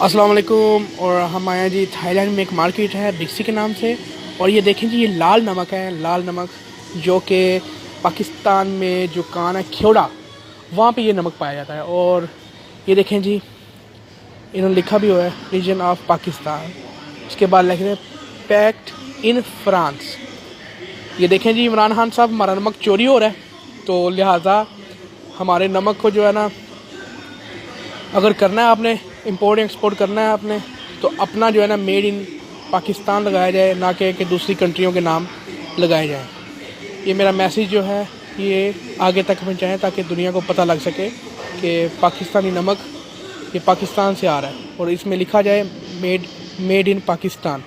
अस्सलाम वालेकुम। और हम आए हैं जी थाईलैंड में, एक मार्केट है बिक्सी के नाम से। और ये देखें जी, ये लाल नमक है, लाल नमक जो कि पाकिस्तान में जो कान है खेड़ा, वहाँ पे ये नमक पाया जाता है। और ये देखें जी, इन्होंने लिखा भी हुआ है रीजन ऑफ पाकिस्तान। इसके बाद लिख रहे हैं पैक्ड इन फ्रांस। ये देखें जी, इमरान खान साहब, हमारा नमक चोरी हो रहा है, तो लिहाजा हमारे नमक को जो है ना, अगर करना है आपने, इंपोर्ट एक्सपोर्ट करना है आपने, तो अपना जो है ना मेड इन पाकिस्तान लगाया जाए, ना कि दूसरी कंट्रियों के नाम लगाए जाएं। ये मेरा मैसेज जो है ये आगे तक पहुंचाएं ताकि दुनिया को पता लग सके कि पाकिस्तानी नमक ये पाकिस्तान से आ रहा है और इसमें लिखा जाए मेड इन पाकिस्तान।